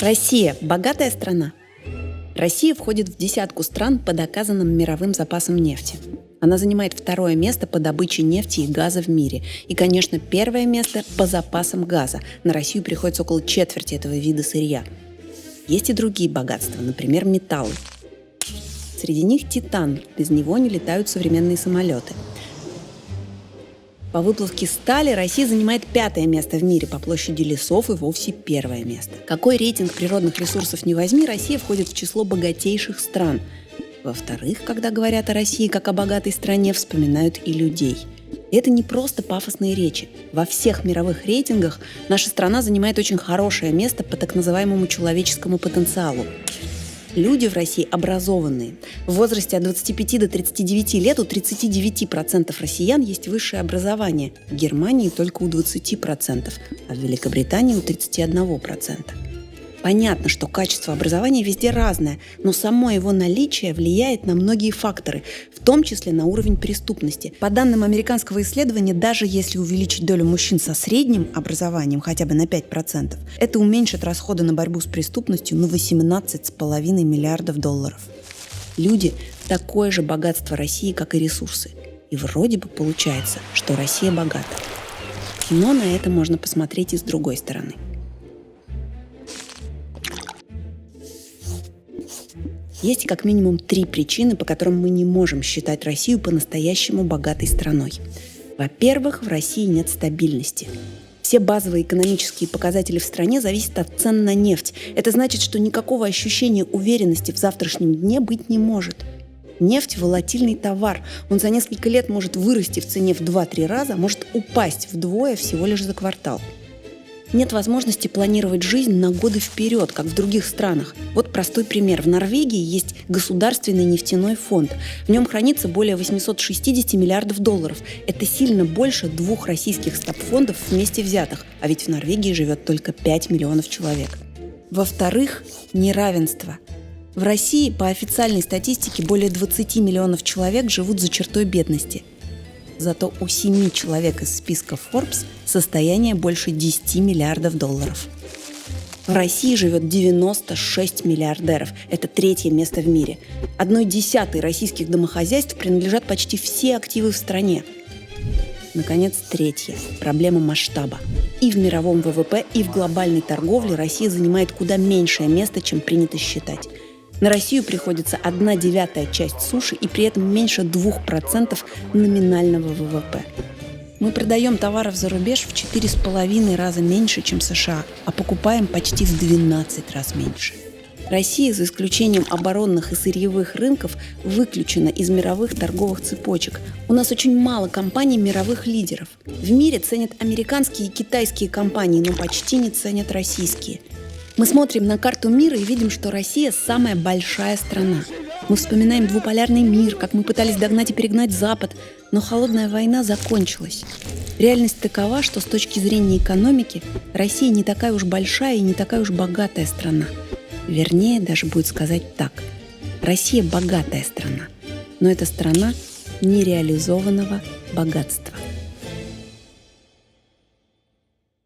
Россия – богатая страна. Россия входит в десятку стран по доказанным мировым запасам нефти. Она занимает второе место по добыче нефти и газа в мире. И, конечно, первое место по запасам газа. На Россию приходится около четверти этого вида сырья. Есть и другие богатства, например, металлы. Среди них титан. Без него не летают современные самолеты. По выплавке стали Россия занимает пятое место в мире, по площади лесов и вовсе первое место. Какой рейтинг природных ресурсов не возьми, Россия входит в число богатейших стран. Во-вторых, когда говорят о России как о богатой стране, вспоминают и людей. И это не просто пафосные речи. Во всех мировых рейтингах наша страна занимает очень хорошее место по так называемому человеческому потенциалу. Люди в России образованные. В возрасте от 25 до 39 лет у 39% россиян есть высшее образование. В Германии только у 20%, а в Великобритании у 31%. Понятно, что качество образования везде разное, но само его наличие влияет на многие факторы, в том числе на уровень преступности. По данным американского исследования, даже если увеличить долю мужчин со средним образованием хотя бы на 5%, это уменьшит расходы на борьбу с преступностью на $18,5 миллиардов. Люди – такое же богатство России, как и ресурсы. И вроде бы получается, что Россия богата. Но на это можно посмотреть и с другой стороны. Есть как минимум 3 причины, по которым мы не можем считать Россию по-настоящему богатой страной. Во-первых, в России нет стабильности. Все базовые экономические показатели в стране зависят от цен на нефть. Это значит, что никакого ощущения уверенности в завтрашнем дне быть не может. Нефть – волатильный товар. Он за несколько лет может вырасти в цене в 2-3 раза, может упасть вдвое всего лишь за квартал. Нет возможности планировать жизнь на годы вперед, как в других странах. Вот простой пример. В Норвегии есть государственный нефтяной фонд. В нем хранится более 860 миллиардов долларов. Это сильно больше 2 российских стабфондов вместе взятых. А ведь в Норвегии живет только 5 миллионов человек. Во-вторых, неравенство. В России по официальной статистике более 20 миллионов человек живут за чертой бедности. Зато у 7 человек из списка Forbes состояние больше 10 миллиардов долларов. В России живет 96 миллиардеров. Это 3-е место в мире. 1/10 российских домохозяйств принадлежат почти все активы в стране. Наконец, 3-е. Проблема масштаба. И в мировом ВВП, и в глобальной торговле Россия занимает куда меньшее место, чем принято считать. На Россию приходится 1/9 часть суши и при этом меньше 2% номинального ВВП. Мы продаем товаров за рубеж в 4,5 раза меньше, чем США, а покупаем почти в 12 раз меньше. Россия, за исключением оборонных и сырьевых рынков, выключена из мировых торговых цепочек. У нас очень мало компаний мировых лидеров. В мире ценят американские и китайские компании, но почти не ценят российские. Мы смотрим на карту мира и видим, что Россия – самая большая страна. Мы вспоминаем двуполярный мир, как мы пытались догнать и перегнать Запад, но холодная война закончилась. Реальность такова, что с точки зрения экономики Россия не такая уж большая и не такая уж богатая страна. Вернее, даже будет сказать так. Россия – богатая страна, но это страна нереализованного богатства.